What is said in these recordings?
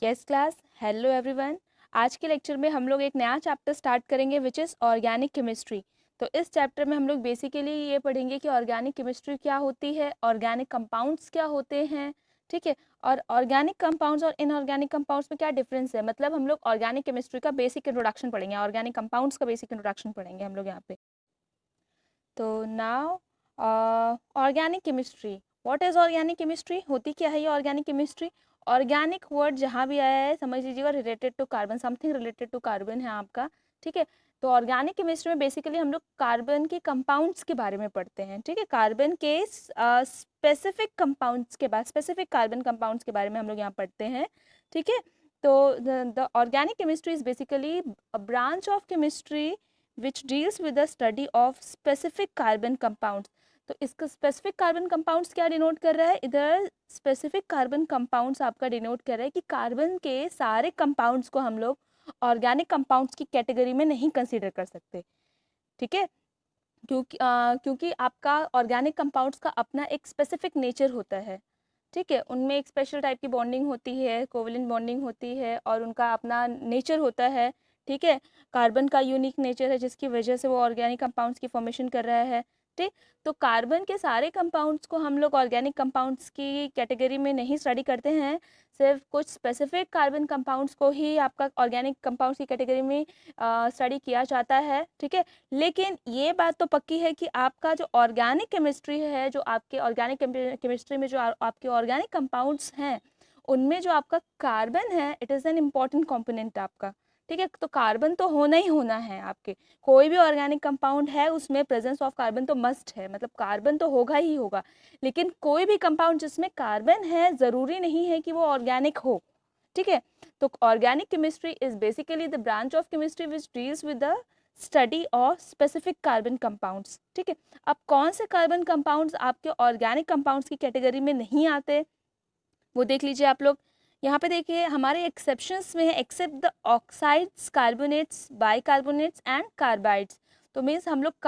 Yes class, hello everyone. आज के lecture में हम लोग एक नया चैप्टर स्टार्ट करेंगे विच इज़ ऑर्गेनिक केमिस्ट्री। तो इस चैप्टर में हम लोग बेसिकली ये पढ़ेंगे कि ऑर्गेनिक केमिस्ट्री क्या होती है, ऑर्गेनिक कंपाउंड्स क्या होते हैं, ठीक है, और ऑर्गेनिक कंपाउंड्स और इनऑर्गेनिक कंपाउंड्स में क्या डिफरेंस है। मतलब हम लोग ऑर्गेनिक केमिस्ट्री का बेसिक इंट्रोडक्शन पढ़ेंगे, ऑर्गेनिक कंपाउंड्स का बेसिक इंट्रोडक्शन पढ़ेंगे हम लोग यहाँ पे। तो now organic chemistry, what is organic chemistry, होती क्या है ये ऑर्गेनिक केमिस्ट्री। ऑर्गेनिक वर्ड जहाँ भी आया है समझ लीजिएगा related to carbon, something related to carbon है आपका, ठीक है। तो ऑर्गेनिक केमिस्ट्री में बेसिकली हम लोग कार्बन के कंपाउंड्स के बारे में पढ़ते हैं, ठीक है। कार्बन के स्पेसिफिक कंपाउंड्स के बाद स्पेसिफिक कार्बन कंपाउंड्स के बारे में हम लोग यहाँ पढ़ते हैं, ठीक है। तो the organic chemistry is basically a branch of chemistry which deals with the study of specific carbon compounds। तो इसका स्पेसिफिक कार्बन कंपाउंड्स क्या डिनोट कर रहा है, इधर स्पेसिफिक कार्बन कंपाउंड्स आपका डिनोट कर रहा है कि कार्बन के सारे कंपाउंड्स को हम लोग ऑर्गेनिक कंपाउंड्स की कैटेगरी में नहीं कंसीडर कर सकते, ठीक है। क्योंकि आपका ऑर्गेनिक कंपाउंड्स का अपना एक स्पेसिफिक नेचर होता है, ठीक है। उनमें एक स्पेशल टाइप की बॉन्डिंग होती है, कोवलेंट बॉन्डिंग होती है और उनका अपना नेचर होता है, ठीक है। कार्बन का यूनिक नेचर है जिसकी वजह से वो ऑर्गेनिक कंपाउंड्स की फॉर्मेशन कर रहा है, ठीक। तो कार्बन के सारे कंपाउंड्स को हम लोग ऑर्गेनिक कंपाउंड्स की कैटेगरी में नहीं स्टडी करते हैं, सिर्फ कुछ स्पेसिफिक कार्बन कंपाउंड्स को ही आपका ऑर्गेनिक कंपाउंड्स की कैटेगरी में स्टडी किया जाता है, ठीक है। लेकिन ये बात तो पक्की है कि आपका जो ऑर्गेनिक केमिस्ट्री है, जो आपके ऑर्गेनिक केमिस्ट्री में जो आपके ऑर्गेनिक कंपाउंड्स हैं उनमें जो आपका कार्बन है it is an important component आपका, ठीक है। तो कार्बन तो होना ही होना है आपके, कोई भी ऑर्गेनिक कंपाउंड है उसमें प्रेजेंस ऑफ कार्बन तो मस्ट है, मतलब कार्बन तो होगा ही होगा। लेकिन कोई भी कंपाउंड जिसमें कार्बन है ज़रूरी नहीं है कि वो ऑर्गेनिक हो, ठीक है। तो organic chemistry is basically the branch of chemistry which deals with the study of specific carbon compounds, ठीक है। अब कौन से कार्बन कंपाउंड्स आपके ऑर्गेनिक कंपाउंड्स की कैटेगरी में नहीं आते वो देख लीजिए आप लोग। यहाँ पे देखिए हमारे एक्सेप्शंस में है except the oxides, carbonates, bicarbonates and carbides. तो मीन्स हम लोग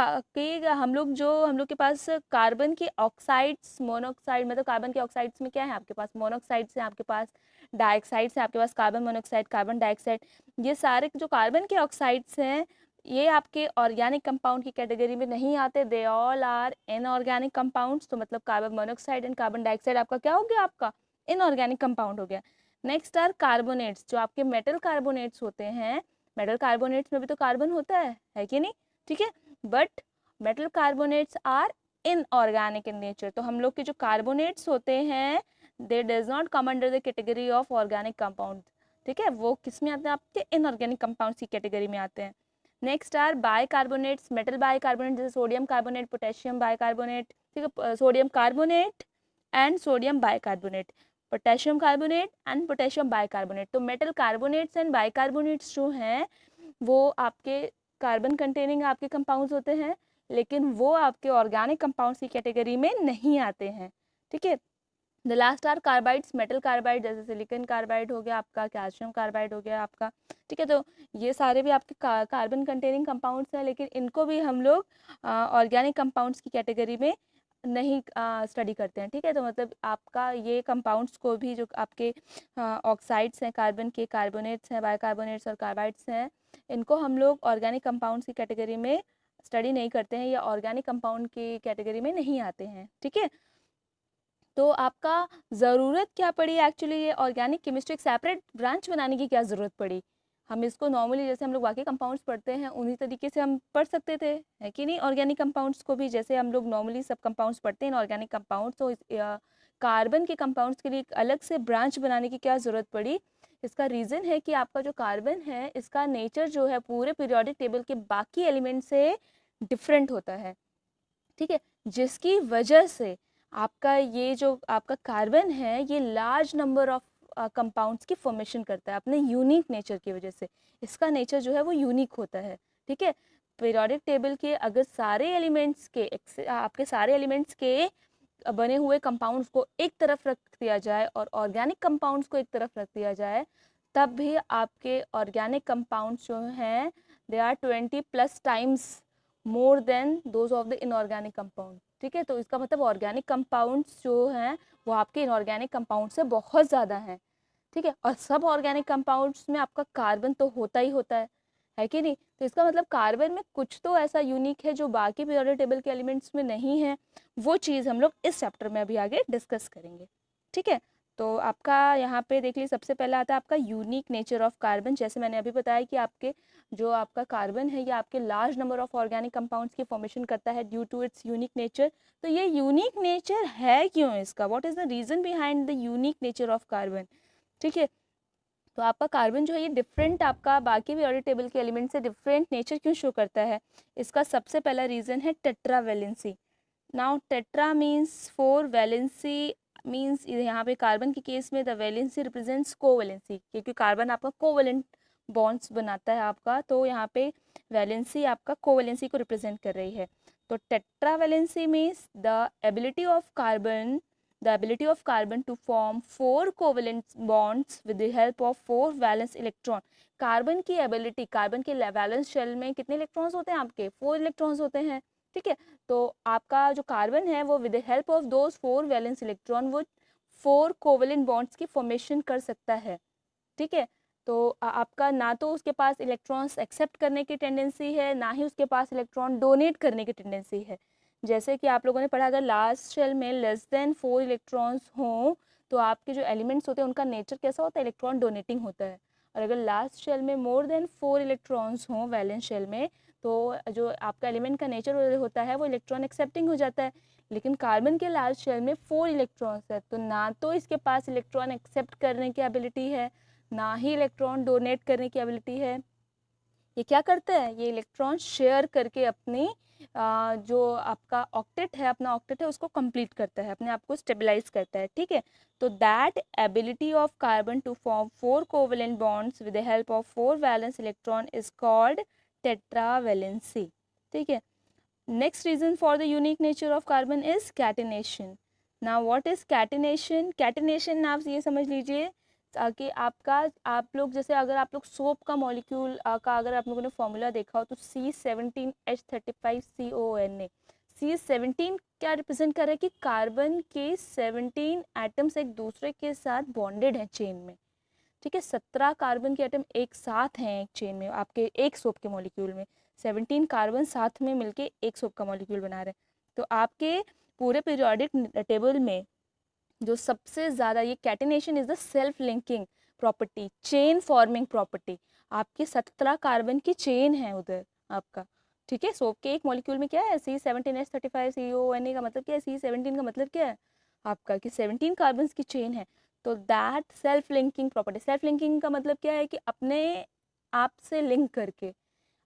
हम लोग के पास कार्बन के ऑक्साइड्स, मोनोऑक्साइड, मतलब कार्बन के ऑक्साइड्स में क्या है आपके पास, मोनोऑक्साइड्स है आपके पास, डाइऑक्साइड्स है आपके पास, कार्बन मोनोऑक्साइड, कार्बन डाइऑक्साइड। ये सारे जो कार्बन के ऑक्साइड्स हैं ये आपके ऑर्गेनिक कंपाउंड की कैटेगरी में नहीं आते, they all are inorganic compounds. तो मतलब carbon monoxide and carbon dioxide आपका क्या हो गया, आपका इनऑर्गेनिक कंपाउंड हो गया। नेक्स्ट आर कार्बोनेट्स, जो आपके मेटल कार्बोनेट्स होते हैं। मेटल कार्बोनेट्स में भी तो कार्बन होता है कि नहीं, ठीक है। But metal carbonates are inorganic in nature. तो हम लोग के जो कार्बोनेट्स होते हैं they does not come under the category of organic compound, ठीक है। वो किस में आते हैं, आपके इनऑर्गेनिक कंपाउंड्स की कैटेगरी में आते हैं। Next are bicarbonates, metal bicarbonate जैसे सोडियम कार्बोनेट, पोटेशियम बाइकार्बोनेट, ठीक है, sodium carbonate and sodium bicarbonate, potassium carbonate and potassium bicarbonate. तो मेटल कार्बोनेट्स एंड बाइकार्बोनेट्स जो हैं वो आपके कार्बन कंटेनिंग आपके कंपाउंड्स होते हैं, लेकिन वो आपके ऑर्गेनिक कंपाउंड्स की कैटेगरी में नहीं आते हैं, ठीक है। The last are carbides, metal carbide जैसे सिलिकॉन कार्बाइड हो गया आपका, कैल्शियम कार्बाइड हो गया आपका, ठीक है। तो ये सारे भी आपके कार्बन कंटेनिंग कंपाउंड्स हैं, लेकिन इनको भी हम लोग ऑर्गेनिक कंपाउंड्स की कैटेगरी में नहीं स्टडी करते हैं, ठीक है। तो मतलब आपका ये कंपाउंड्स को भी जो आपके ऑक्साइड्स हैं, कार्बन के, कार्बोनेट्स हैं, बाइकार्बोनेट्स और कार्बाइड्स हैं, इनको हम लोग ऑर्गेनिक कंपाउंड्स की कैटेगरी में स्टडी नहीं करते हैं या ऑर्गेनिक कंपाउंड की कैटेगरी में नहीं आते हैं, ठीक है। तो आपका ज़रूरत क्या पड़ी एक्चुअली ये ऑर्गेनिक केमिस्ट्री एक सेपरेट ब्रांच बनाने की क्या ज़रूरत पड़ी। हम इसको नॉर्मली जैसे हम लोग बाकी कंपाउंड्स पढ़ते हैं उन्हीं तरीके से हम पढ़ सकते थे, है कि नहीं। ऑर्गेनिक कंपाउंड्स को भी जैसे हम लोग नॉर्मली सब कंपाउंड्स पढ़ते हैं ऑर्गेनिक कंपाउंड्स, तो कार्बन के कंपाउंड्स के लिए एक अलग से ब्रांच बनाने की क्या ज़रूरत पड़ी। इसका रीज़न है कि आपका जो कार्बन है इसका नेचर जो है पूरे पीरियोडिक टेबल के बाकी एलिमेंट से डिफरेंट होता है, ठीक है। जिसकी वजह से आपका ये जो आपका कार्बन है ये लार्ज नंबर ऑफ कंपाउंड्स की फॉर्मेशन करता है अपने यूनिक नेचर की वजह से। इसका नेचर जो है वो यूनिक होता है, ठीक है। पीरियोडिक टेबल के अगर सारे एलिमेंट्स के आपके सारे एलिमेंट्स के बने हुए कंपाउंड्स को एक तरफ रख दिया जाए और ऑर्गेनिक कंपाउंड्स को एक तरफ रख दिया जाए, तब भी आपके ऑर्गेनिक कंपाउंड्स जो हैं they are 20+ times more than those of the inorganic compound, ठीक है। तो इसका मतलब ऑर्गेनिक कंपाउंड्स जो हैं वो आपके इनऑर्गेनिक कंपाउंड से बहुत ज़्यादा हैं, ठीक है। और सब ऑर्गेनिक कंपाउंड्स में आपका कार्बन तो होता ही होता है कि नहीं? तो इसका मतलब कार्बन में कुछ तो ऐसा यूनिक है जो बाकी पीरियोडिक टेबल के एलिमेंट्स में नहीं है। वो चीज़ हम लोग इस चैप्टर में अभी आगे डिस्कस करेंगे। ठीक है। तो आपका यहाँ पे देख लीजिए, सबसे पहला आता है आपका यूनिक नेचर ऑफ कार्बन। जैसे मैंने अभी बताया कि आपके जो आपका कार्बन है ये आपके large number of organic compounds की फॉर्मेशन करता है due to its unique nature. तो ये यूनिक नेचर है क्यों इसका? What is the reason behind the unique nature of carbon? ठीक है। तो आपका कार्बन जो है ये डिफरेंट आपका बाकी पीरियोडिक टेबल के एलिमेंट से डिफरेंट नेचर क्यों शो करता है? इसका सबसे पहला रीजन है tetravalency. Now tetra means four, valency means यहाँ पे कार्बन के केस में द वैलेंसी रिप्रेजेंट्स कोवैलेंसी, क्योंकि कार्बन आपका कोवैलेंट बॉन्ड्स बनाता है आपका, तो यहाँ पे वैलेंसी आपका कोवैलेंसी को रिप्रेजेंट कर रही है। तो tetravalency means the ability of carbon to form 4 covalent bonds with the help of 4 valence electron. कार्बन की एबिलिटी, कार्बन के वैलेंस शेल में कितने इलेक्ट्रॉन्स होते हैं आपके? 4 इलेक्ट्रॉन्स होते हैं। ठीक है। तो आपका जो कार्बन है वो with the help of those 4 valence electron वो 4 कोवैलेंट बॉन्ड्स की फॉर्मेशन कर सकता है। ठीक है। तो आपका ना तो उसके पास इलेक्ट्रॉन्स एक्सेप्ट करने की टेंडेंसी है, ना ही उसके पास इलेक्ट्रॉन डोनेट करने की टेंडेंसी है। जैसे कि आप लोगों ने पढ़ा, अगर लास्ट शेल में लेस देन 4 इलेक्ट्रॉन्स हों तो आपके जो एलिमेंट्स होते हैं उनका नेचर कैसा होता है? इलेक्ट्रॉन डोनेटिंग होता है। और अगर लास्ट शेल में मोर देन 4 इलेक्ट्रॉन्स हों वैलेंस शेल में, तो जो आपका एलिमेंट का नेचर होता है वो इलेक्ट्रॉन एक्सेप्टिंग हो जाता है। लेकिन कार्बन के लास्ट शेल में 4 इलेक्ट्रॉन्स है, तो ना तो इसके पास इलेक्ट्रॉन एक्सेप्ट करने की एबिलिटी है, ना ही इलेक्ट्रॉन डोनेट करने की एबिलिटी है। ये क्या करता है? ये इलेक्ट्रॉन शेयर करके अपनी जो आपका ऑक्टेट है, अपना ऑक्टेट है उसको कंप्लीट करता है, अपने आप को स्टेबलाइज करता है। ठीक है। तो that ability of carbon to form 4 covalent bonds with the help of 4 valence electron is called tetravalency. ठीक है। Next reason for the unique nature of carbon is catenation. Now what is catenation? Catenation आप ये समझ लीजिए कि आपका, आप लोग जैसे अगर आप लोग सोप का मॉलिक्यूल का अगर आप लोगों ने फॉर्मूला देखा हो तो C17H35CONA, C17 क्या रिप्रेजेंट कर रहा है कि कार्बन के 17 एटम्स एक दूसरे के साथ बॉन्डेड हैं चेन में। ठीक है। 17 कार्बन के एटम एक साथ हैं एक चेन में, आपके एक सोप के मॉलिक्यूल में 17 कार्बन साथ में मिलके एक सोप का मॉलिक्यूल बना रहे हैं। तो आपके पूरे पीरियोडिक टेबल में जो सबसे ज़्यादा, ये catenation is the self linking property, chain forming property. आपकी 17 कार्बन की चेन है उधर आपका। ठीक है। सोप के एक मॉलिक्यूल में क्या है? C17H35CONA का मतलब क्या है? C17 का मतलब क्या है आपका? कि 17 कार्बन की चेन है। तो that self linking property, self linking का मतलब क्या है? कि अपने आप से लिंक करके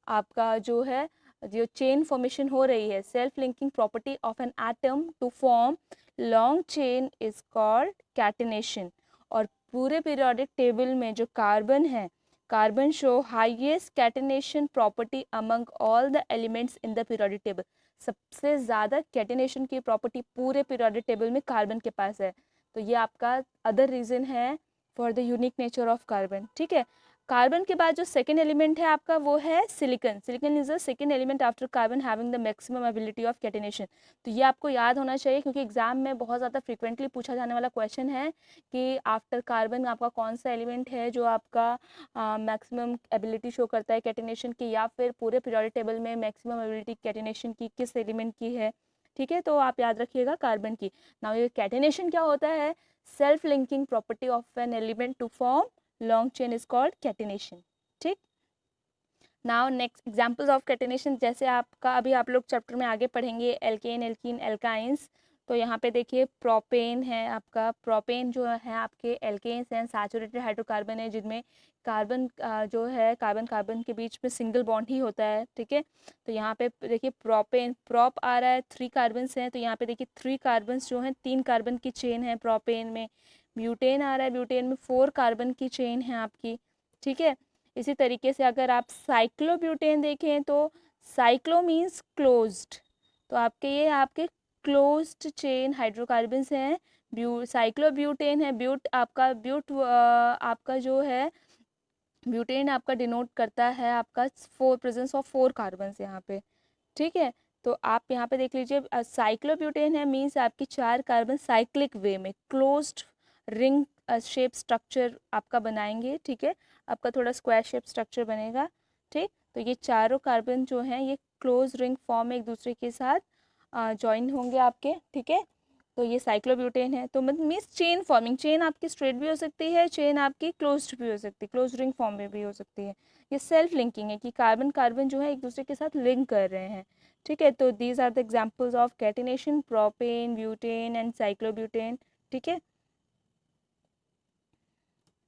आपका जो है जो चेन फॉर्मेशन हो रही है, self linking property of an atom to form long chain is called catenation. और पूरे पीरियोडिक टेबल में जो कार्बन है, carbon show highest catenation property among all the elements in the periodic table. सबसे ज़्यादा कैटिनेशन की प्रॉपर्टी पूरे periodic table में कार्बन के पास है। तो ये आपका अदर रीज़न है for the unique nature of carbon. ठीक है। कार्बन के बाद जो सेकेंड एलिमेंट है आपका वो है silicon. Silicon is the second element after carbon having the maximum ability of catenation. तो ये आपको याद होना चाहिए क्योंकि एग्जाम में बहुत ज़्यादा फ्रिक्वेंटली पूछा जाने वाला क्वेश्चन है कि आफ्टर कार्बन आपका कौन सा एलिमेंट है जो आपका मैक्सिमम एबिलिटी शो करता है कैटिनेशन की, या फिर पूरे पीरियोडिक टेबल में मैक्सिमम एबिलिटी कैटिनेशन की किस एलिमेंट की है। ठीक है। तो आप याद रखिएगा कार्बन की। नाउ ये कैटिनेशन क्या होता है? Self linking property of an element to form long chain is called catenation. ठीक। Now next examples of catenation, जैसे आपका अभी आप लोग चैप्टर में आगे पढ़ेंगे एल्केन, एल्कीन, एल्काइंस। तो यहाँ पे देखिए प्रोपेन है आपका। प्रोपेन जो है आपके एल्केन्स हैं, सैचुरेटेड हाइड्रोकार्बन है जिनमें कार्बन जो है कार्बन कार्बन के बीच में सिंगल बॉन्ड ही होता है। ठीक है। तो यहाँ पे देखिए प्रोपेन, प्रोप आ रहा है, 3 कार्बन्स हैं, तो यहाँ पे देखिए 3 कार्बन्स जो हैं 3 कार्बन की चेन है प्रोपेन में। ब्यूटेन आ रहा है, ब्यूटेन में 4 कार्बन की चेन है आपकी। ठीक है। इसी तरीके से अगर आप साइक्लोब्यूटेन देखें तो साइक्लो मीन्स क्लोज्ड, तो आपके ये आपके क्लोज्ड चेन हाइड्रोकार्बन्स हैं। साइक्लोब्यूटेन है, ब्यूट आपका आपका जो है ब्यूटेन आपका डिनोट करता है आपका प्रेजेंस ऑफ 4 कार्बन्स यहाँ पे। ठीक है। तो आप यहाँ पे देख लीजिए साइक्लोब्यूटेन है मीन्स आपकी 4 कार्बन साइक्लिक वे में क्लोज्ड रिंग शेप स्ट्रक्चर आपका बनाएंगे, ठीक है, आपका थोड़ा स्क्वायर शेप स्ट्रक्चर बनेगा, ठीक। तो ये चारों कार्बन जो हैं ये क्लोज रिंग फॉर्म में एक दूसरे के साथ ज्वाइन होंगे आपके, ठीक है। तो ये साइक्लोब्यूटेन है। तो मतलब मीन्स चेन फॉर्मिंग, चेन आपकी स्ट्रेट भी हो सकती है, चेन आपकी क्लोज्ड भी हो सकती है, क्लोज रिंग फॉर्म में भी हो सकती है। ये सेल्फ लिंकिंग है कि कार्बन कार्बन जो है एक दूसरे के साथ लिंक कर रहे हैं, ठीक है। तो these are the examples of catenation, propane, butane and cyclobutane, ठीक है।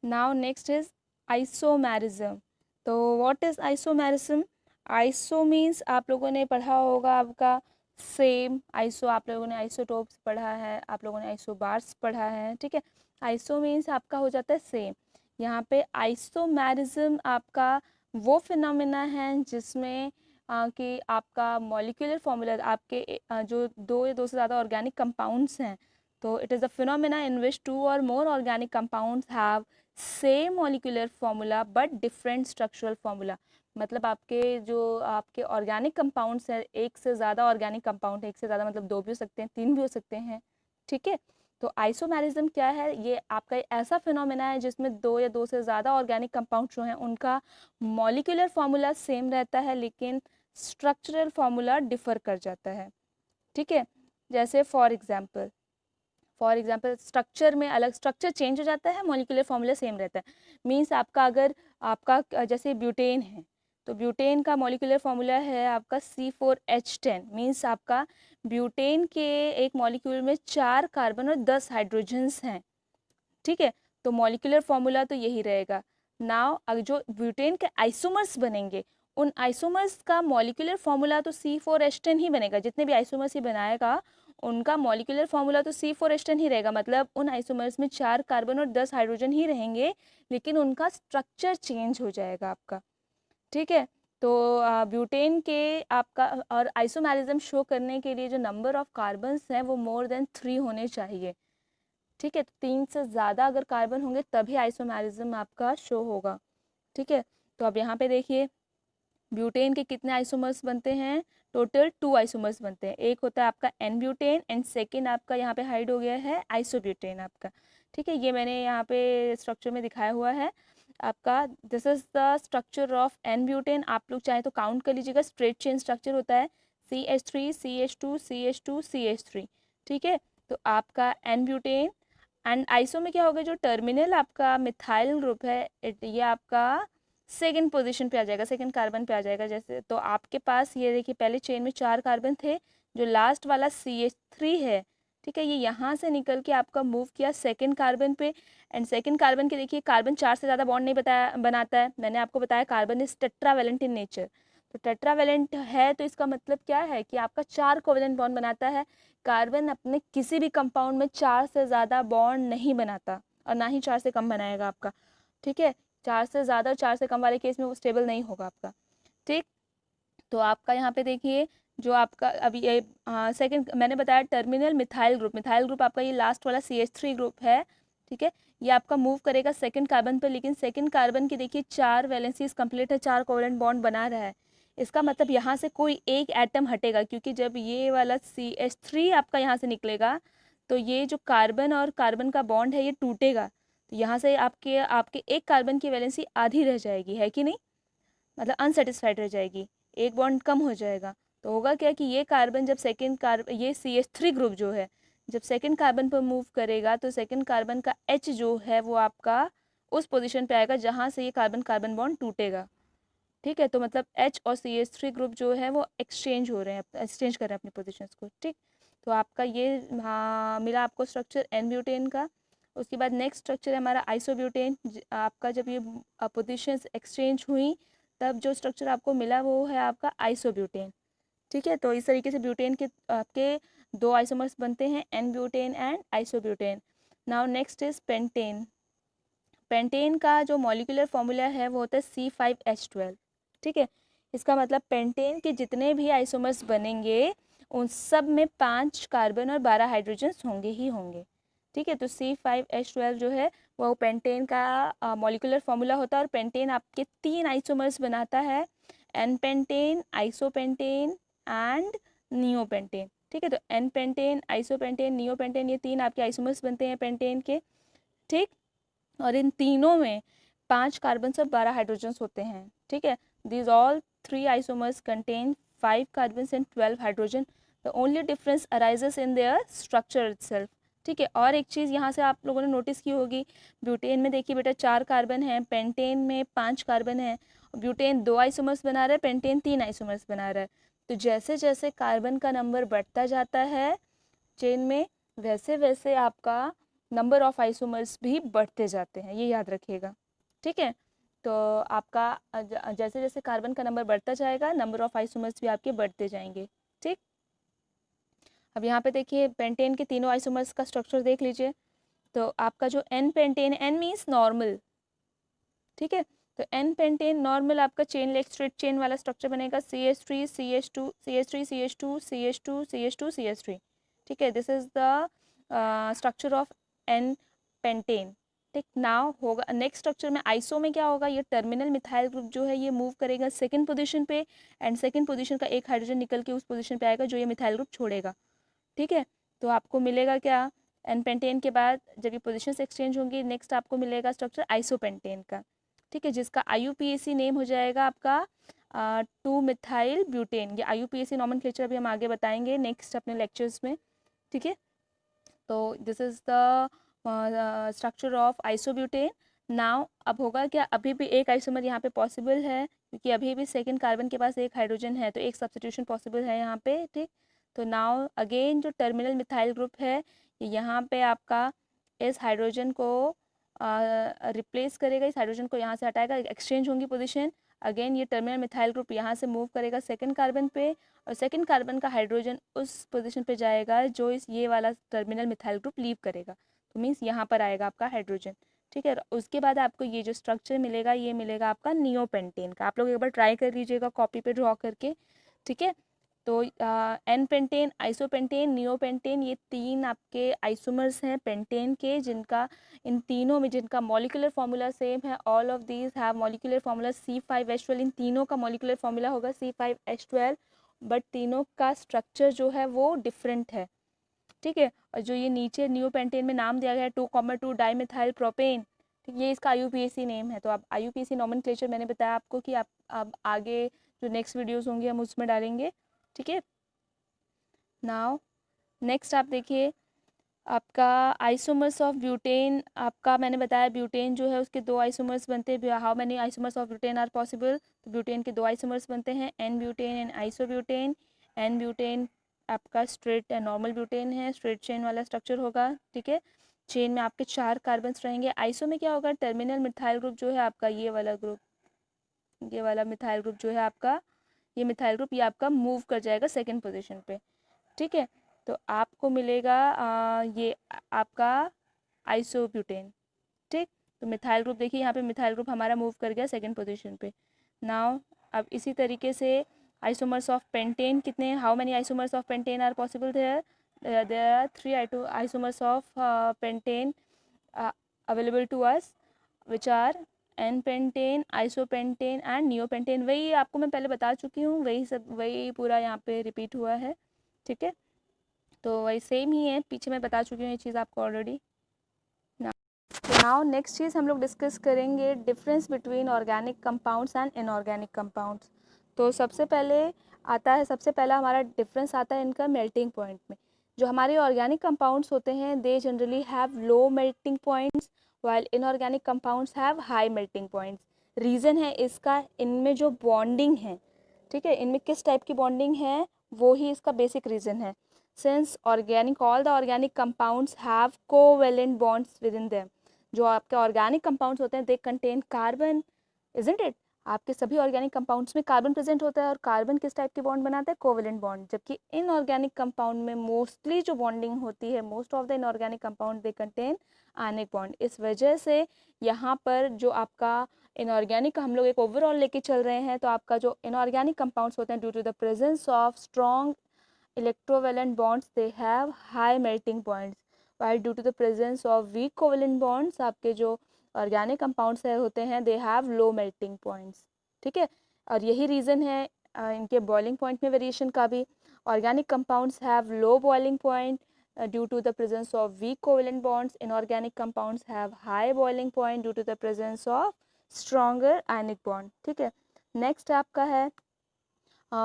Now next is isomerism. तो what is isomerism? Iso means आप लोगों ने पढ़ा होगा आपका सेम, आइसो आप लोगों ने आइसोटोप्स पढ़ा है, आप लोगों ने आइसोबार्स पढ़ा है, ठीक है। आइसो मीन्स आपका हो जाता है सेम। यहाँ पे आइसोमेरिज्म आपका वो फिनोमेना है जिसमें कि आपका मॉलिक्यूलर फॉर्मूला आपके जो दो या दो से ज़्यादा ऑर्गेनिक कंपाउंड्स हैं, तो it is a phenomena in which two or more organic compounds have same molecular formula but different structural formula. मतलब आपके जो आपके ऑर्गेनिक कंपाउंड्स हैं, एक से ज़्यादा ऑर्गेनिक कंपाउंड है, एक से ज़्यादा मतलब दो भी हो सकते हैं, तीन भी हो सकते हैं, ठीक है। तो आइसोमेरिज्म क्या है? ये आपका ऐसा फिनोमेना है जिसमें दो या दो से ज़्यादा ऑर्गेनिक कंपाउंड जो हैं उनका मॉलिक्यूलर फॉर्मूला सेम रहता है लेकिन स्ट्रक्चरल फॉर्मूला डिफर कर जाता है, ठीक है। जैसे फॉर एग्जाम्पल स्ट्रक्चर में अलग स्ट्रक्चर चेंज हो जाता है, मॉलिक्यूलर फॉर्मूला सेम रहता है। मीन्स आपका अगर आपका जैसे ब्यूटेन है, तो ब्यूटेन का मॉलिक्यूलर फॉर्मूला है आपका C4H10। मीन्स आपका ब्यूटेन के एक मॉलिक्यूल में 4 कार्बन और 10 हाइड्रोजन्स हैं, ठीक है। तो मॉलिक्यूलर फॉर्मूला तो यही रहेगा। नाउ अगर जो ब्यूटेन के आइसोमर्स बनेंगे, उन आइसोमर्स का मॉलिक्यूलर फॉर्मूला तो C4H10 ही बनेगा। जितने भी आइसोमर्स ही बनाएगा उनका मॉलिक्यूलर फॉर्मूला तो C4H10 ही रहेगा। मतलब उन आइसोमर्स में 4 कार्बन और 10 हाइड्रोजन ही रहेंगे लेकिन उनका स्ट्रक्चर चेंज हो जाएगा आपका, ठीक है। तो ब्यूटेन के आपका और आइसोमेरिज्म शो करने के लिए जो नंबर ऑफ कार्बन्स हैं वो मोर देन 3 होने चाहिए, ठीक है। तो 3 से ज़्यादा अगर कार्बन होंगे तभी आइसोमेरिज्म आपका शो होगा, ठीक है। तो अब यहाँ पे देखिए ब्यूटेन के कितने आइसोमर्स बनते हैं? टोटल 2 आइसोमर्स बनते हैं। एक होता है आपका एन ब्यूटेन एंड सेकेंड आपका यहाँ पे हाइड हो गया है आइसोब्यूटेन आपका, ठीक है। ये मैंने यहाँ पे स्ट्रक्चर में दिखाया हुआ है आपका। This is the structure of n butane. आप लोग चाहें तो काउंट कर लीजिएगा, स्ट्रेट चेन स्ट्रक्चर होता है CH3 CH2 CH2 CH3, ठीक है। तो आपका एन ब्यूटेन एंड आइसो में क्या होगा, जो टर्मिनल आपका मिथाइल ग्रुप है ये आपका सेकंड पोजीशन पे आ जाएगा, सेकंड कार्बन पे आ जाएगा। जैसे तो आपके पास ये देखिए पहले चेन में 4 कार्बन थे, जो लास्ट वाला CH3 है, ठीक है, ये यहाँ से निकल के आपका मूव किया सेकंड कार्बन पे। एंड सेकंड कार्बन के देखिए कार्बन 4 से ज़्यादा बॉन्ड नहीं बनाता है। मैंने आपको बताया carbon is tetravalent in nature. तो टेट्रावेलेंट है तो इसका मतलब क्या है कि आपका 4 कोवेलेंट बॉन्ड बनाता है। कार्बन अपने किसी भी कंपाउंड में 4 से ज़्यादा बॉन्ड नहीं बनाता और ना ही 4 से कम बनाएगा आपका, ठीक है। 4 से ज़्यादा और 4 से कम वाले केस में वो स्टेबल नहीं होगा आपका, ठीक। तो आपका यहाँ पे देखिए जो आपका अभी ये सेकंड मैंने बताया टर्मिनल मिथाइल ग्रुप आपका ये लास्ट वाला CH3 ग्रुप है, ठीक है। ये आपका मूव करेगा सेकंड कार्बन पे, लेकिन सेकंड कार्बन की देखिए 4 वैलेंसीज कंप्लीट है, 4 कोवेलेंट बॉन्ड बना रहा है। इसका मतलब यहाँ से कोई एक एटम हटेगा, क्योंकि जब ये वाला CH3 आपका यहाँ से निकलेगा तो ये जो कार्बन और कार्बन का बॉन्ड है ये टूटेगा। तो यहाँ से आपके आपके एक कार्बन की वैलेंसी आधी रह जाएगी, है कि नहीं, मतलब अनसेटिस्फाइड रह जाएगी, एक बॉन्ड कम हो जाएगा। तो होगा क्या कि ये कार्बन जब सेकेंड कार्बन ये CH3 ग्रुप जो है जब सेकेंड कार्बन पर मूव करेगा तो सेकेंड कार्बन का H जो है वो आपका उस पोजीशन पे आएगा जहाँ से ये कार्बन कार्बन बॉन्ड टूटेगा, ठीक है। तो मतलब H और CH3 ग्रुप जो है वो एक्सचेंज हो रहे हैं, एक्सचेंज कर रहे हैं अपनी पोजीशंस को, ठीक। तो आपका ये मिला आपको स्ट्रक्चर एन ब्यूटेन का। उसके बाद नेक्स्ट स्ट्रक्चर है हमारा आइसोब्यूटेन। आपका जब ये पोजीशंस एक्सचेंज हुई तब जो स्ट्रक्चर आपको मिला वो है आपका आइसोब्यूटेन, ठीक है। तो इस तरीके से ब्यूटेन के आपके 2 आइसोमर्स बनते हैं, n butane and isobutane. Now next is pentane. Pentane का जो मॉलिक्यूलर फॉर्मूला है वो होता है C5H12, ठीक है। इसका मतलब पेंटेन के जितने भी आइसोमर्स बनेंगे उन सब में 5 कार्बन और 12 हाइड्रोजन्स होंगे ही होंगे, ठीक है। तो C5H12 जो है वो पेंटेन का मॉलिक्यूलर फॉर्मूला होता है और पेंटेन आपके 3 आइसोमर्स बनाता है, n pentane, isopentane and neopentane, ठीक है। तो एन पेंटेन, आइसोपेंटेन, नियोपेंटेन ये 3 आपके आइसोमर्स बनते हैं पेंटेन के, ठीक। और इन तीनों में 5 कार्बन और 12 हाइड्रोजन्स होते हैं। ठीक है, these all 3 isomers contain 5 carbons and 12 hydrogen. The only difference arises in their structure itself. ठीक है, और एक चीज़ यहाँ से आप लोगों ने नोटिस की होगी, ब्यूटेन में देखिए बेटा 4 कार्बन हैं, पेंटेन में 5 कार्बन हैं, ब्यूटेन 2 आइसोमर्स बना रहा है, पेंटेन 3 आइसोमर्स बना रहा है। तो जैसे जैसे कार्बन का नंबर बढ़ता जाता है चेन में, वैसे वैसे आपका नंबर ऑफ आइसोमर्स भी बढ़ते जाते हैं, ये याद रखिएगा। ठीक है, तो आपका जैसे जैसे कार्बन का नंबर बढ़ता जाएगा, नंबर ऑफ आइसोमर्स भी आपके बढ़ते जाएंगे। ठीक, अब यहाँ पे देखिए पेंटेन के तीनों आइसोमर्स का स्ट्रक्चर देख लीजिए। तो आपका जो n pentane, n means normal, ठीक है, तो एन पेंटेन नॉर्मल आपका चेन लेग स्ट्रेट चेन वाला स्ट्रक्चर बनेगा, CH3 CH2 CH3 CH2 CH2 CH2 CH3। ठीक है, this is the structure of n pentane. ठीक, नाउ होगा नेक्स्ट स्ट्रक्चर में आइसो में क्या होगा, ये टर्मिनल मिथाइल ग्रुप जो है ये मूव करेगा सेकंड पोजीशन पे, एंड सेकंड पोजीशन का एक हाइड्रोजन निकल के उस पोजीशन पे आएगा जो ये मिथाइल ग्रुप छोड़ेगा। ठीक है, तो आपको मिलेगा क्या, एन पेंटेन के बाद जब ये पोजीशंस एक्सचेंज होंगी, नेक्स्ट आपको मिलेगा स्ट्रक्चर आइसोपेंटेन का। ठीक है, जिसका IUPAC नेम हो जाएगा आपका 2 मिथाइल ब्यूटेन। ये IUPAC नॉमेनक्लेचर अभी हम आगे बताएंगे नेक्स्ट अपने लेक्चर्स में। ठीक है, तो this is the structure of isobutane. Now अब होगा क्या, अभी भी एक आइसोमर यहाँ पे पॉसिबल है, क्योंकि अभी भी सेकंड कार्बन के पास एक हाइड्रोजन है, तो एक सब्स्टिट्यूशन पॉसिबल है यहाँ पे। ठीक, तो नाउ अगेन जो टर्मिनल मिथाइल ग्रुप है यहाँ पे आपका इस हाइड्रोजन को रिप्लेस करेगा, इस हाइड्रोजन को यहाँ से हटाएगा, एक्सचेंज होंगी पोजीशन। अगेन ये टर्मिनल मिथाइल ग्रुप यहाँ से मूव करेगा सेकंड कार्बन पे, और सेकंड कार्बन का हाइड्रोजन उस पोजीशन पे जाएगा जो इस ये वाला टर्मिनल मिथाइल ग्रुप लीव करेगा, तो मीन्स यहाँ पर आएगा आपका हाइड्रोजन। ठीक है, उसके बाद आपको ये जो स्ट्रक्चर मिलेगा ये मिलेगा आपका नियोपेंटेन का। आप लोग एक बार ट्राई कर लीजिएगा कॉपी पे ड्रॉ करके। ठीक है, तो एन पेंटेन, आइसोपेंटेन, नियोपेंटेन, ये 3 आपके आइसोमर्स हैं पेंटेन के, जिनका इन तीनों में जिनका मॉलिक्यूलर फार्मूला सेम है। All of these have molecular formula C5H12। इन तीनों का मॉलिक्यूलर फार्मूला होगा C5H12, बट तीनों का स्ट्रक्चर जो है वो डिफरेंट है। ठीक है, और जो ये नीचे नियोपेंटेन में नाम दिया गया है 2,2 डाइमिथाइल प्रोपेन, ठीक, ये इसका IUPAC नेम है। तो आप IUPAC नॉमेनक्लेचर मैंने बताया आपको कि आप अब आगे जो नेक्स्ट वीडियोस होंगे हम उसमें डालेंगे। ठीक है, नाउ नेक्स्ट आप देखिए आपका आइसोमर्स ऑफ ब्यूटेन। आपका मैंने बताया ब्यूटेन जो है उसके 2 आइसोमर्स बनते हैं। How many isomers of butane are possible, तो ब्यूटेन के 2 आइसोमर्स बनते हैं, n butane and isobutane. N butane आपका स्ट्रेट नॉर्मल ब्यूटेन है, स्ट्रेट चेन वाला स्ट्रक्चर होगा। ठीक है, चेन में आपके 4 कार्बन्स रहेंगे। आइसो में क्या होगा, टर्मिनल मिथाइल ग्रुप जो है आपका ये वाला ग्रुप, ये वाला मिथाइल ग्रुप जो है आपका, ये मिथाइल ग्रुप ये आपका मूव कर जाएगा सेकेंड पोजिशन पे। ठीक है, तो आपको मिलेगा ये आपका आइसोब्यूटेन। ठीक, तो मिथाइल ग्रुप देखिए यहाँ पे मिथाइल ग्रुप हमारा मूव कर गया सेकंड पोजीशन पे। नाउ अब इसी तरीके से आइसोमर्स ऑफ पेंटेन कितने हैं, how many isomers of pentane are possible, there are 3 isomers of pentane available to us, which are n pentane, isopentane and neopentane. वही आपको मैं पहले बता चुकी हूँ, वही सब वही पूरा यहाँ पे रिपीट हुआ है। ठीक है, तो वही सेम ही है, पीछे मैं बता चुकी हूँ ये चीज़ आपको ऑलरेडी। नाउ नेक्स्ट चीज़ हम लोग डिस्कस करेंगे difference between organic compounds and inorganic compounds. तो सबसे पहले आता है, सबसे पहला हमारा डिफरेंस आता है इनका मेल्टिंग पॉइंट में। जो हमारे ऑर्गेनिक कंपाउंड्स होते हैं they generally have low melting points, while inorganic compounds have high melting points. Reason है इसका, इनमें जो बॉन्डिंग है, ठीक है, इनमें किस टाइप की बॉन्डिंग है वो ही इसका बेसिक रीज़न है। Since organic all the organic compounds have covalent bonds with in them. जो आपके ऑर्गेनिक कंपाउंड्स होते हैं they contain carbon, isn't it, आपके सभी ऑर्गेनिक कंपाउंड्स में कार्बन प्रेजेंट होता है, और कार्बन किस टाइप की बॉन्ड बनाता है, कोवेलेंट बॉन्ड। जबकि इनऑर्गेनिक कंपाउंड में मोस्टली जो बॉन्डिंग होती है, most of the inorganic compound they contain ionic bond. इस वजह से यहाँ पर जो आपका इनऑर्गेनिक हम लोग एक ओवरऑल लेके चल रहे हैं, तो आपका जो इनऑर्गेनिक कंपाउंड्स होते हैं due to the presence of strong electrovalent bonds they have high melting points, while due to the presence of weak covalent bonds आपके जो ऑर्गेनिक कंपाउंड्स है होते हैं they have low melting points। ठीक है, और यही रीज़न है इनके बॉइलिंग पॉइंट में वेरिएशन का भी। Organic compounds have low boiling point due to the presence of weak covalent bonds. Inorganic compounds have high boiling point due to the presence of stronger ionic bond. ठीक है, next आपका है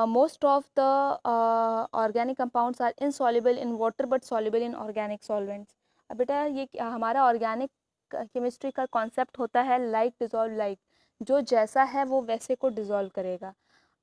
most of the organic compounds are insoluble in water but soluble in organic solvents. अब बेटा ये हमारा organic chemistry का concept होता है लाइक डिजॉल्व लाइक, जो जैसा है वो वैसे को डिजॉल्व करेगा।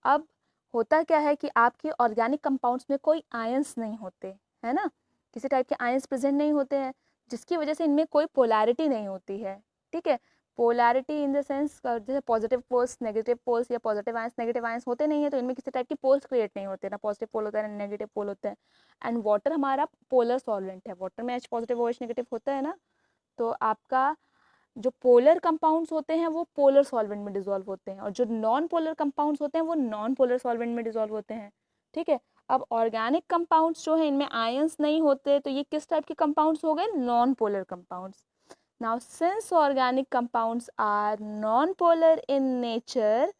अब होता क्या है कि आपके ऑर्गेनिक कंपाउंड्स में कोई आयंस नहीं होते, है ना, किसी टाइप के आयंस प्रेजेंट नहीं होते हैं, जिसकी वजह से इनमें कोई पोलैरिटी नहीं होती है। ठीक है, पोलैरिटी इन द सेंस जैसे पॉजिटिव पोल्स नेगेटिव पोल्स या पॉजिटिव आयंस नेगेटिव आयंस होते नहीं है, तो इनमें किसी टाइप की पोल्स क्रिएट नहीं होते, ना पॉजिटिव पोल होता है ना नेगेटिव पोल होता है। एंड वाटर हमारा पोलर सॉल्वेंट है, वाटर में H पॉजिटिव OH नेगेटिव होता है ना, तो आपका जो पोलर कंपाउंड्स होते हैं वो पोलर सॉल्वेंट में डिसॉल्व होते हैं, और जो नॉन पोलर कंपाउंड्स होते हैं वो नॉन पोलर सॉल्वेंट में डिसॉल्व होते हैं। ठीक है, अब ऑर्गेनिक कंपाउंड्स जो है इनमें आयंस नहीं होते, तो ये किस टाइप के कंपाउंड्स हो गए, non polar compounds. Now since organic compounds are non polar in nature,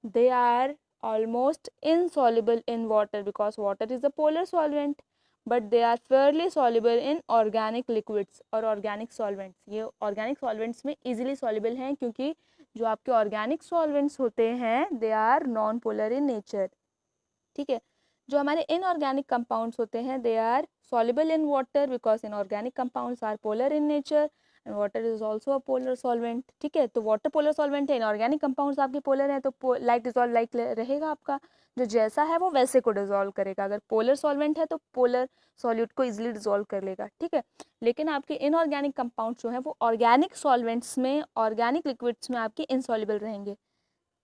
they are almost insoluble in water because water is a polar solvent, but they are fairly soluble in organic liquids और organic solvents। ये organic solvents में easily soluble हैं क्योंकि जो आपके organic solvents होते हैं they are non polar in nature। ठीक है, जो हमारे inorganic compounds होते हैं they are soluble in water because inorganic compounds are polar in nature and water is also a polar solvent। ठीक है, तो वाटर पोलर सॉल्वेंट है, इनऑर्गेनिक कंपाउंड्स आपके पोलर हैं, तो लाइक डिजॉल्व लाइक रहेगा आपका, जो जैसा है वो वैसे को डिजॉल्व करेगा। अगर पोलर सॉल्वेंट है तो पोलर सॉल्यूट को इजीली डिजॉल्व कर लेगा। ठीक है, लेकिन आपके इनऑर्गेनिक कंपाउंड्स जो है वो ऑर्गेनिक सॉल्वेंट्स में ऑर्गेनिक लिक्विड्स में आपके इनसॉल्युबल रहेंगे।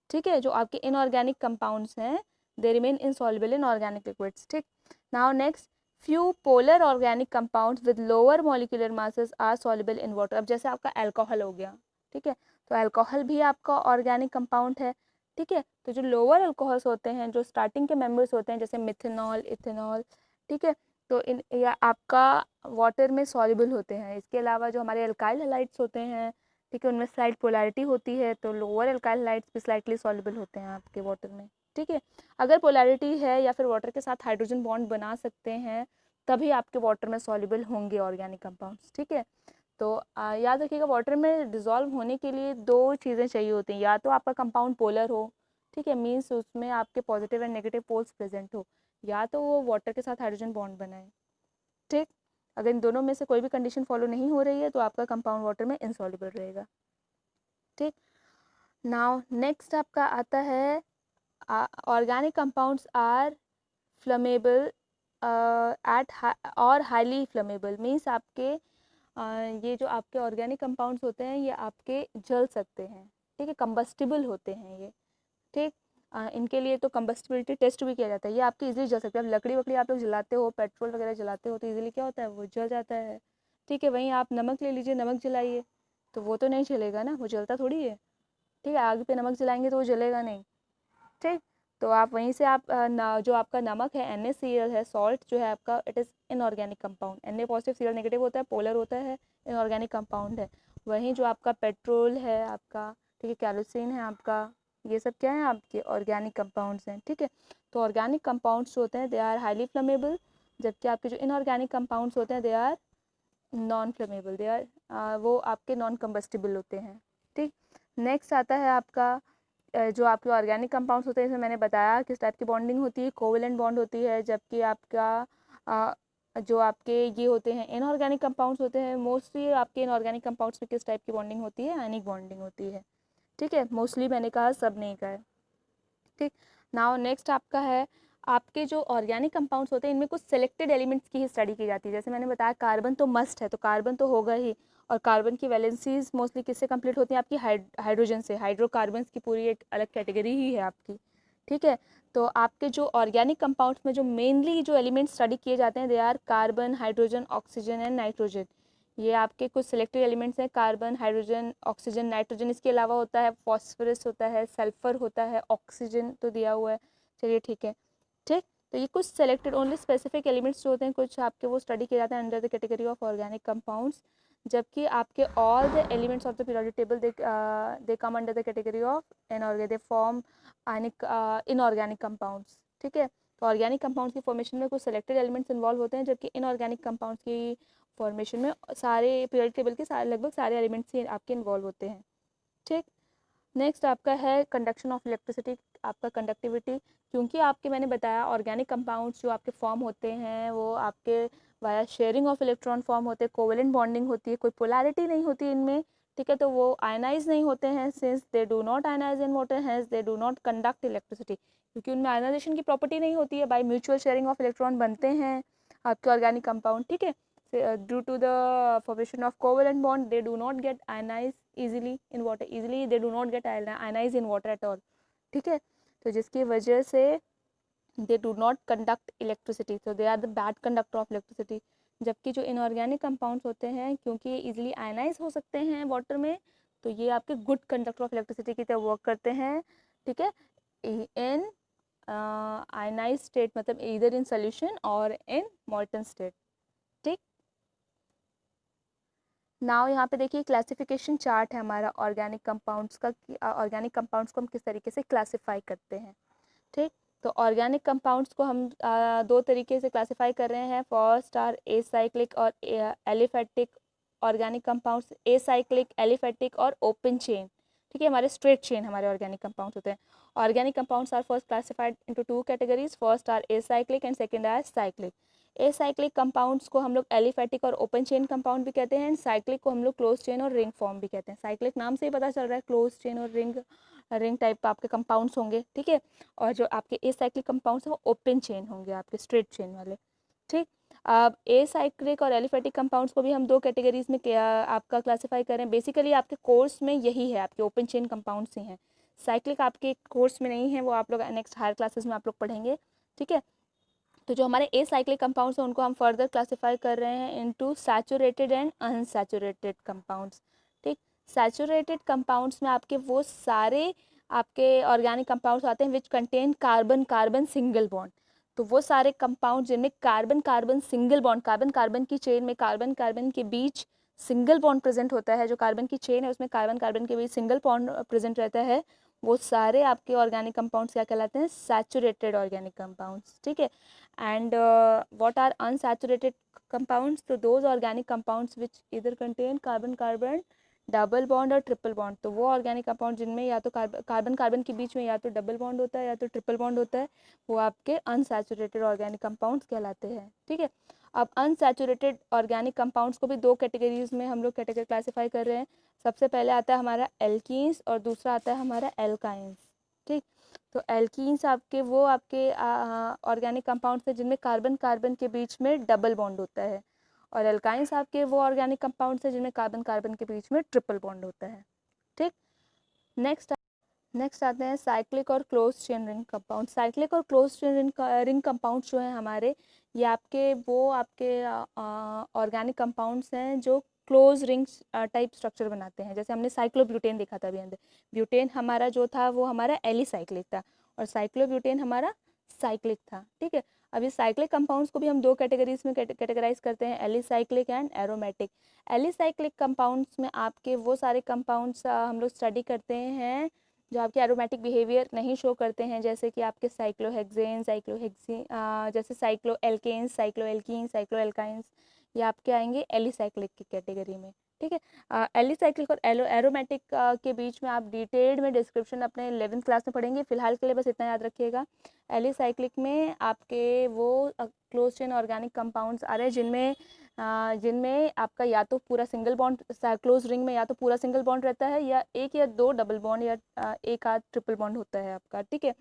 ठीक है, जो आपके इनऑर्गेनिक कंपाउंड्स हैं they remain insoluble in organic liquids. ठीक, now next few polar organic compounds with lower molecular masses are soluble in water। अब जैसे आपका अल्कोहल हो गया, ठीक है, तो अल्कोहल भी आपका ऑर्गेनिक कंपाउंड है। ठीक है, तो जो लोअर अल्कोहल्स होते हैं, जो स्टार्टिंग के मेंबर्स होते हैं जैसे मिथेनॉल इथेनॉल, ठीक है, तो इन या आपका वाटर में सॉल्युबल होते हैं। इसके अलावा जो हमारे अल्काइल हैलाइड्स होते हैं, ठीक है, उनमें स्लाइट पोलैरिटी होती है, तो लोअर अल्काइल हैलाइड्स भी स्लाइटली सॉल्युबल होते हैं आपके वाटर में। ठीक है, अगर पोलैरिटी है या फिर वाटर के साथ हाइड्रोजन बॉन्ड बना सकते हैं तभी आपके वाटर में सॉल्युबल होंगे ऑर्गेनिक कंपाउंड्स। ठीक है, तो याद रखिएगा वाटर में डिज़ोल्व होने के लिए दो चीज़ें चाहिए होती हैं, या तो आपका कंपाउंड पोलर हो, ठीक है, मीन्स उसमें आपके positive and negative poles present हो, या तो वो वाटर के साथ हाइड्रोजन बॉन्ड बनाए। ठीक, अगर इन दोनों में से कोई भी कंडीशन फॉलो नहीं हो रही है तो आपका कंपाउंड वाटर में इनसॉल्युबल रहेगा। ठीक, नाउ नेक्स्ट आपका आता है ऑर्गेनिक कंपाउंड्स आर फ्लमेबल एट और हाईली फ्लमेबल, मीन्स आपके ये जो आपके ऑर्गेनिक कंपाउंड्स होते हैं ये आपके जल सकते हैं। ठीक है, कंबस्टिबल होते हैं ये। ठीक, इनके लिए तो कंबस्टिबिलिटी टेस्ट भी किया जाता है, ये आपके इजीली जल सकते हैं। अब लकड़ी वकड़ी आप लोग जलाते हो, पेट्रोल वगैरह जलाते हो, तो इजीली क्या होता है वो जल जाता है। ठीक है, वहीं आप नमक ले लीजिए, नमक जलाइए तो वो तो नहीं जलेगा ना, वो जलता थोड़ी है। ठीक है, आग पे नमक जलाएंगे तो वो जलेगा नहीं। ठीक, तो आप वहीं से आप जो आपका नमक है NaCl है, सॉल्ट जो है आपका, it is inorganic compound. Na positive Cl negative होता है, पोलर होता है, इनऑर्गेनिक कंपाउंड है। वहीं जो आपका पेट्रोल है आपका, ठीक है, कैरोसिन है आपका, ये सब क्या है आपके ऑर्गेनिक कंपाउंड्स हैं। ठीक है, तो ऑर्गेनिक कंपाउंड्स जो होते हैं दे आर हाईली फ्लेमेबल, जबकि आपके जो इनऑर्गेनिक कंपाउंड्स होते हैं they are non flammable, they are वो आपके नॉन कम्बस्टिबल होते हैं। ठीक, नेक्स्ट आता है आपका जो आपके ऑर्गेनिक कंपाउंड्स होते हैं, इसमें मैंने बताया किस टाइप की बॉन्डिंग होती है, कोवेलेंट बॉन्ड होती है, जबकि आपका जो आपके ये होते हैं इनऑर्गेनिक कंपाउंड्स होते हैं, मोस्टली आपके इनऑर्गेनिक कंपाउंड्स में किस टाइप की बॉन्डिंग होती है, आयनिक बॉन्डिंग होती है। ठीक है, मोस्टली मैंने कहा, सब नहीं कहा है। ठीक, नाउ नेक्स्ट आपका है आपके जो ऑर्गेनिक कंपाउंड्स होते हैं इनमें कुछ सेलेक्टेड एलिमेंट्स की ही स्टडी की जाती है। जैसे मैंने बताया कार्बन तो मस्ट है, तो कार्बन तो होगा ही, और कार्बन की वैलेंसीज मोस्टली किससे कंप्लीट होती हैं, आपकी हाइड्रोजन से। हाइड्रोकार्बन्स की पूरी एक अलग कैटेगरी ही है आपकी। ठीक है, तो आपके जो ऑर्गेनिक कंपाउंड्स में जो मेनली जो एलिमेंट्स स्टडी किए जाते हैं they are carbon, hydrogen, oxygen and nitrogen. ये आपके कुछ सिलेक्टेड एलिमेंट्स हैं, कार्बन, हाइड्रोजन, ऑक्सीजन, नाइट्रोजन। इसके अलावा होता है फॉस्फोरस होता है, सल्फर होता है, ऑक्सीजन तो दिया हुआ है। चलिए ठीक है। ठीक, तो ये कुछ सेलेक्टेड ओनली स्पेसिफिक एलिमेंट्स जो होते हैं कुछ आपके वो स्टडी किए जाते हैं under the category of organic compounds, जबकि आपके all the elements of the periodic table they come under the category of inorganic, they form inorganic compounds. ठीक है, तो ऑर्गेनिक कंपाउंड्स की फॉर्मेशन में कुछ सेलेक्टेड एलिमेंट्स इन्वॉल्व होते हैं, जबकि इनऑर्गेनिक कंपाउंड्स की फॉर्मेशन में सारे पीरियड टेबल के सारे लगभग सारे एलिमेंट्स ही आपके इन्वॉल्व होते हैं। ठीक, नेक्स्ट आपका है कंडक्शन ऑफ इलेक्ट्रिसिटी, आपका कंडक्टिविटी। क्योंकि आपके मैंने बताया ऑर्गेनिक कंपाउंड्स जो आपके फॉर्म होते हैं वो आपके via sharing of electron form होते हैं, कोवेलेंट बॉन्डिंग होती है, कोई पोलैरिटी नहीं होती इनमें, ठीक है। तो वो आयनाइज नहीं होते हैं, since they do not ionise in water, hence they do not conduct electricity, क्योंकि उनमें आयनाइजेशन की प्रॉपर्टी नहीं होती है, by mutual sharing of electron बनते हैं आपके ऑर्गेनिक कंपाउंड, ठीक है। Due to the formation of covalent bond, they do not get ionized easily in water, easily they do not get ionized in water at all, ठीक है। तो जिसकी वजह से they do not conduct electricity, so they are the bad conductor of electricity। जबकि जो inorganic compounds होते हैं, क्योंकि ये इजीली आयनाइज हो सकते हैं वाटर में, तो ये आपके गुड कंडक्टर ऑफ इलेक्ट्रिसिटी की तरह वर्क करते हैं, ठीक है। इन आयनाइज स्टेट मतलब इधर इन सोल्यूशन और इन मॉल्टन स्टेट, ठीक। नाउ यहाँ पे देखिए क्लासिफिकेशन चार्ट है हमारा ऑर्गेनिक कंपाउंड्स का, ऑर्गेनिक कंपाउंड्स को हम किस तरीके से क्लासिफाई करते हैं, ठीक। तो ऑर्गेनिक कंपाउंड्स को हम दो तरीके से क्लासिफाई कर रहे हैं। फर्स्ट आर एसाइक्लिक और aliphatic organic compounds, acyclic, aliphatic और ओपन चेन, ठीक है। हमारे स्ट्रेट चेन हमारे ऑर्गेनिक कंपाउंड्स होते हैं। Organic compounds are first classified into two categories, first are acyclic and second are cyclic. Acyclic compounds को हम लोग एलिफेटिक और ओपन चेन कंपाउंड भी कहते हैं, एंड साइक्लिक को हम लोग क्लोज चेन और रिंग फॉर्म भी कहते हैं। साइक्लिक नाम से ही पता चल रहा है क्लोज चेन और रिंग टाइप आपके कंपाउंड्स होंगे, ठीक है। और जो आपके एसाइक्लिक कंपाउंड्स हैं वो ओपन चेन होंगे, आपके स्ट्रेट चेन वाले, ठीक। अब एसाइक्लिक और एलिफेटिक कंपाउंड्स को भी हम दो कैटेगरीज में आपका क्लासिफाई करें। बेसिकली आपके कोर्स में यही है, आपके ओपन चेन कंपाउंड्स ही हैं। साइक्लिक आपके कोर्स में नहीं है, वो आप लोग नेक्स्ट हायर क्लासेस में आप लोग पढ़ेंगे, ठीक है। तो जो हमारे एसाइक्लिक कंपाउंड्स हैं उनको हम फर्दर क्लासिफाई कर रहे हैं into saturated and unsaturated compounds, ठीक। सैचुरेटेड कंपाउंड्स में आपके वो सारे आपके ऑर्गेनिक कंपाउंड्स आते हैं which contain carbon carbon single bond. तो वो सारे कंपाउंड जिनमें carbon carbon single bond, carbon carbon की चेन में कार्बन कार्बन के बीच सिंगल बॉन्ड प्रेजेंट होता है, जो कार्बन की चेन है उसमें कार्बन कार्बन के बीच सिंगल बॉन्ड प्रेजेंट रहता है, वो सारे आपके ऑर्गेनिक कंपाउंड्स क्या कहलाते हैं? सैचुरेटेड ऑर्गेनिक कंपाउंड्स, ठीक है। And what are unsaturated compounds? So those organic compounds which either contain carbon carbon double bond और ट्रिपल बॉन्ड। तो वो ऑर्गेनिक कंपाउंड जिनमें या तो कार्बन कार्बन के बीच में या तो डबल बॉन्ड होता है या तो ट्रिपल बॉन्ड होता है, वो आपके अनसैचुरेटेड ऑर्गेनिक कंपाउंड्स कहलाते हैं, ठीक है। अब अनसैचुरेटेड ऑर्गेनिक कंपाउंड्स को भी दो कैटेगरीज में हम लोग कैटेगरी क्लासीफाई कर रहे हैं। सबसे पहले आता है हमारा एल्कीन्स और दूसरा आता है हमारा एल्काइंस, ठीक। तो एल्कीन्स आपके वो आपके ऑर्गेनिक कंपाउंड्स हैं जिनमें कार्बन कार्बन के बीच में डबल बॉन्ड होता है, और एल्काइंस आपके वो ऑर्गेनिक कंपाउंड्स हैं जिनमें कार्बन कार्बन के बीच में ट्रिपल बॉन्ड होता है, ठीक। नेक्स्ट आते हैं साइक्लिक और close chain ring compound. Cyclic और क्लोज चेन रिंग कंपाउंड्स जो हैं हमारे, ये आपके वो आपके ऑर्गेनिक कंपाउंड्स हैं जो क्लोज रिंग टाइप स्ट्रक्चर बनाते हैं। जैसे हमने साइक्लोब्यूटेन देखा था अभी अंदर, ब्यूटेन हमारा जो था वो हमारा एलिसाइक्लिक था और साइक्लोब्यूटेन हमारा साइक्लिक था, ठीक है। अभी साइक्लिक कंपाउंड्स को भी हम दो कैटेगरीज में कैटेगराइज करते हैं, alicyclic and aromatic. Alicyclic compounds में आपके वो सारे कंपाउंड्स हम लोग स्टडी करते हैं जो आपके एरोमेटिक बिहेवियर नहीं शो करते हैं, जैसे कि आपके साइक्लोहेक्सेन, जैसे साइक्लोएल्केन्स, साइक्लोएल्कीन्स, साइक्लोएल्काइंस, ये आपके आएंगे एलिसाइक्लिक की कैटेगरी में, ठीक है। एलिसाइक्लिक और एरोमेटिक के बीच में आप डिटेल्ड में डिस्क्रिप्शन अपने 11th क्लास में पढ़ेंगे। फिलहाल के लिए बस इतना याद रखिएगा। एलिसाइक्लिक में आपके वो क्लोज चेन ऑर्गेनिक कंपाउंड्स आ रहे हैं जिनमें आपका या तो पूरा सिंगल बॉन्ड, क्लोज रिंग में या तो पूरा सिंगल बॉन्ड रहता है या एक या दो डबल बॉन्ड या एक आध ट्रिपल बॉन्ड होता है आपका, ठीक है।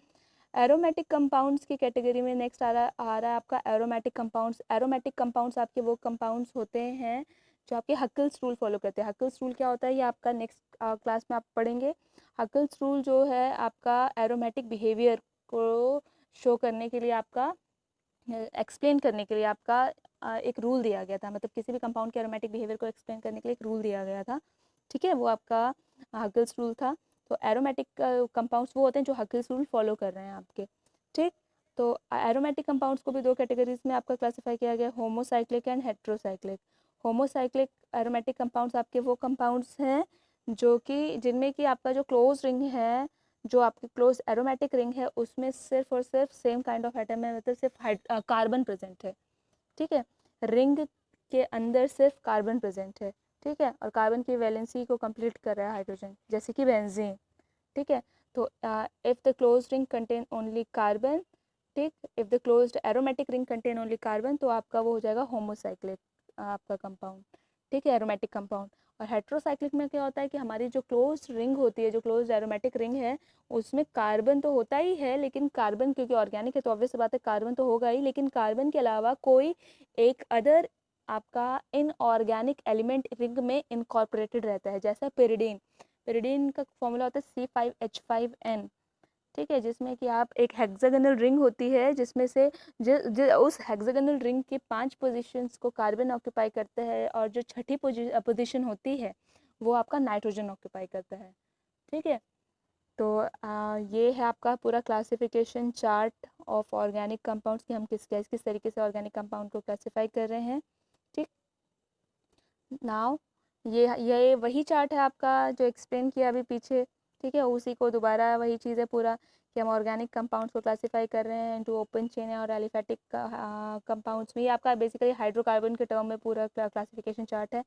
एरोमेटिक कंपाउंड्स की कैटेगरी में नेक्स्ट आ रहा है आपका एरोमेटिक कंपाउंड्स। एरोमेटिक कंपाउंड्स आपके वो कंपाउंड्स होते हैं जो आपके हक्केल्स रूल फॉलो करते हैं। हक्केल्स रूल क्या होता है ये आपका नेक्स्ट क्लास में आप पढ़ेंगे। हक्केल्स रूल जो है आपका एरोमेटिक बिहेवियर को शो करने के लिए, आपका एक्सप्लेन करने के लिए आपका एक रूल दिया गया था, मतलब किसी भी कंपाउंड के एरोमेटिक बिहेवियर को एक्सप्लेन करने के लिए एक रूल दिया गया था, ठीक है। वो आपका हक्केल्स रूल था। तो एरोमेटिक कंपाउंड्स वो होते हैं जो हक्केल्स रूल फॉलो कर रहे हैं आपके, ठीक। तो एरोमेटिक कंपाउंड्स को भी दो कैटेगरीज में आपका क्लासीफाई किया गया, homocyclic and heterocyclic. Homocyclic aromatic compounds आपके वो कंपाउंड्स हैं जो कि जिनमें कि आपका जो क्लोज रिंग है जो आपकी क्लोज एरोमेटिक रिंग है उसमें सिर्फ और सिर्फ सेम काइंड ऑफ एटम है, मतलब सिर्फ कार्बन प्रेजेंट है, ठीक है। रिंग के अंदर सिर्फ कार्बन प्रेजेंट है, ठीक है, और कार्बन की वैलेंसी को कंप्लीट कर रहा है हाइड्रोजन, जैसे कि बेंजीन, ठीक है। तो if the close ring contain only carbon, ठीक, if the closed aromatic ring contain only carbon, तो आपका वो हो जाएगा होमोसाइक्लिक आपका कंपाउंड, ठीक है, एरोमेटिक कंपाउंड। और हेट्रोसाइक्लिक में क्या होता है कि हमारी जो क्लोज रिंग होती है, जो क्लोज एरोमेटिक रिंग है, उसमें कार्बन तो होता ही है, लेकिन कार्बन क्योंकि ऑर्गेनिक है तो ऑब्वियस बात है कार्बन तो होगा ही, लेकिन कार्बन के अलावा कोई एक अदर आपका इनऑर्गेनिक एलिमेंट रिंग में इनकॉर्पोरेटेड रहता है, जैसा पेरिडीन। पेरिडीन का फॉर्मूला होता है C5H5N, ठीक है, जिसमें कि आप एक हेक्सागोनल रिंग होती है जिसमें से उस हेक्सागोनल रिंग के 5 पोजीशंस को कार्बन ऑक्यूपाई करता है, और जो छठी पोजीशन होती है वो आपका नाइट्रोजन ऑक्यूपाई करता है, ठीक है। तो ये है आपका पूरा classification chart of organic compounds की, हम किस तरीके से ऑर्गेनिक कंपाउंड को क्लासीफाई कर रहे हैं, ठीक। नाउ ये वही चार्ट है आपका जो एक्सप्लेन किया अभी पीछे, ठीक है, उसी को दोबारा वही चीज़ है पूरा कि हम ऑर्गेनिक कंपाउंड्स को क्लासीफाई कर रहे हैं इनटू ओपन चेन और एलिफेटिक कंपाउंड्स में। ये आपका बेसिकली हाइड्रोकार्बन के टर्म में पूरा क्लासिफिकेशन चार्ट है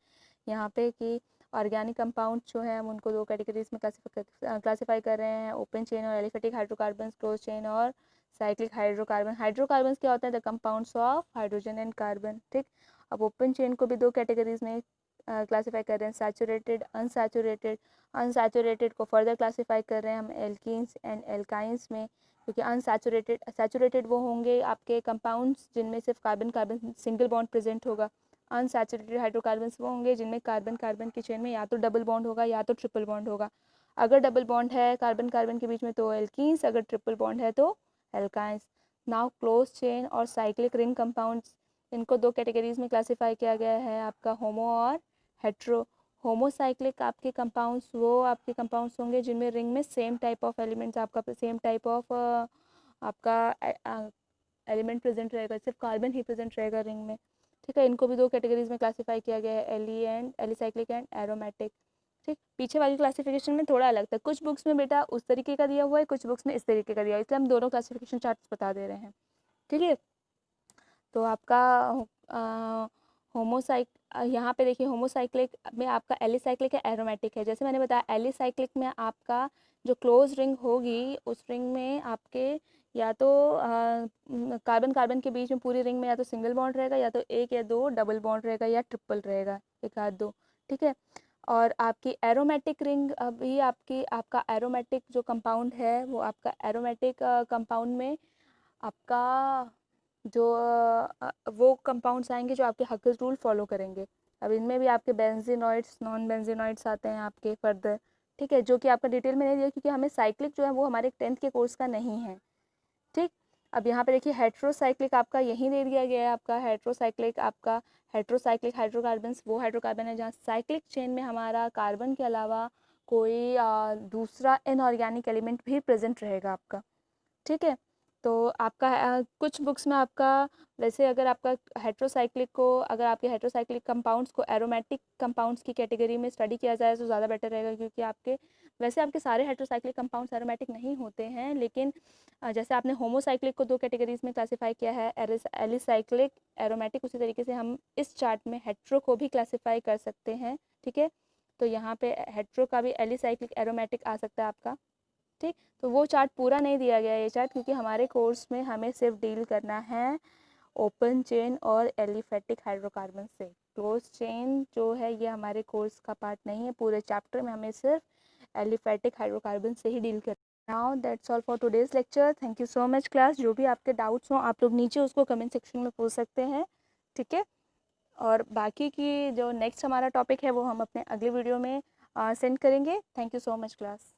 यहाँ पे कि ऑर्गेनिक कंपाउंड जो है हम उनको 2 कैटेगरीज में क्लासीफाई कर रहे हैं, ओपन चेन और एलिफेटिक हाइड्रोकार्बन, क्लोज चेन और साइक्लिक हाइड्रोकार्बन। हाइड्रोकार्बन क्या होता है? The compounds of hydrogen and carbon, ठीक। अब ओपन चेन को भी 2 कैटेगरीज में क्लासीफाई कर रहे हैं, सैचुरेटेड, अनसैचुरेटेड। अनसैचुरेटेड को फर्दर क्लासीफाई कर रहे हैं हम एल्कीन्स एंड एल्काइंस में, क्योंकि सैचुरेटेड वो होंगे आपके कंपाउंड्स जिनमें सिर्फ carbon carbon single bond present होगा। अनसैचुरेटेड हाइड्रोकार्बन्स वो होंगे जिनमें कार्बन कार्बन की चेन में या तो डबल बॉन्ड होगा या तो ट्रिपल बॉन्ड होगा। अगर डबल बॉन्ड है कार्बन कार्बन के बीच में तो एल्कीन्स, अगर ट्रिपल बॉन्ड है तो एल्काइंस। नाउ क्लोज चेन और साइक्लिक रिंग कंपाउंड्स, इनको 2 कैटेगरीज में क्लासीफाई किया गया है, आपका होमो और हेट्रो। होमोसाइक्लिक आपके कंपाउंड्स वो आपके कंपाउंड्स होंगे जिनमें रिंग में सेम टाइप ऑफ एलिमेंट्स, आपका सेम टाइप ऑफ आपका एलिमेंट प्रेजेंट रहेगा, सिर्फ कार्बन ही प्रेजेंट रहेगा रिंग में, ठीक है। इनको भी 2 कैटेगरीज में क्लासीफाई किया गया है, एलिसाइक्लिक एंड एरोमेटिक, ठीक। पीछे वाली क्लासिफिकेशन में थोड़ा अलग था, कुछ बुक्स में बेटा उस तरीके का दिया हुआ है, कुछ बुक्स में इस तरीके का दिया हुआ है, इसलिए हम दोनों क्लासिफिकेशन चार्ट्स बता दे रहे हैं, ठीक है। तो आपका होमोसाइक यहाँ पे देखिए होमोसाइक्लिक में आपका एलिसाइक्लिक है, एरोमेटिक है। जैसे मैंने बताया एलिसाइक्लिक में आपका जो क्लोज रिंग होगी उस रिंग में आपके या तो कार्बन कार्बन के बीच में पूरी रिंग में या तो सिंगल बॉन्ड रहेगा या तो 1 या 2 डबल बॉन्ड रहेगा या ट्रिपल रहेगा, 1 आध 2, ठीक है। और आपकी एरोमेटिक रिंग अभी आपका एरोमेटिक जो कंपाउंड है वो आपका एरोमेटिक कंपाउंड में आपका जो वो कंपाउंड्स आएंगे जो आपके हक्केल रूल फॉलो करेंगे। अब इनमें भी आपके बेंजीनॉइड्स, नॉन बेंजीनॉइड्स आते हैं आपके फर्दर, ठीक है, जो कि आपका डिटेल में नहीं दिया क्योंकि हमें साइक्लिक जो है वो हमारे 10th के कोर्स का नहीं है, ठीक। अब यहाँ पे देखिए हेट्रोसाइक्लिक आपका यहीं दे दिया गया है, आपका हेट्रोसाइक्लिक हाइड्रोकार्बन्स वो हाइड्रोकार्बन है जहाँ साइक्लिक चेन में हमारा कार्बन के अलावा कोई दूसरा इनऑर्गेनिक एलिमेंट भी प्रेजेंट रहेगा आपका, ठीक है। तो आपका कुछ बुक्स में आपका वैसे अगर आपका हेट्रोसाइक्लिक को अगर आपके हेट्रोसाइक्लिक कंपाउंड्स को एरोमेटिक कंपाउंड्स की कैटेगरी में स्टडी किया जाए तो ज़्यादा बेटर रहेगा, क्योंकि आपके सारे हेट्रोसाइक्लिक कंपाउंड्स एरोमेटिक नहीं होते हैं, लेकिन जैसे आपने होमोसाइक्लिक को 2 कैटेगरीज में क्लासीफाई किया है, एलिसाइक्लिक, एरोमेटिक, उसी तरीके से हम इस चार्ट में हेट्रो को भी क्लासीफाई कर सकते हैं, ठीक है। तो यहाँ पे हेट्रो का भी एलिसाइक्लिक एरोमेटिक आ सकता है आपका, ठीक। तो वो चार्ट पूरा नहीं दिया गया है ये चार्ट, क्योंकि हमारे कोर्स में हमें सिर्फ डील करना है ओपन चेन और एलिफेटिक हाइड्रोकार्बन से। क्लोज चेन जो है ये हमारे कोर्स का पार्ट नहीं है, पूरे चैप्टर में हमें सिर्फ एलिफेटिक हाइड्रोकार्बन से ही डील करना है। Now that's all for today's lecture, thank you so much class. जो भी आपके डाउट्स हों आप लोग नीचे उसको कमेंट सेक्शन में पूछ सकते हैं, ठीक है। और बाकी की जो नेक्स्ट हमारा टॉपिक है वो हम अपने अगले वीडियो में सेंड करेंगे। Thank you so much class.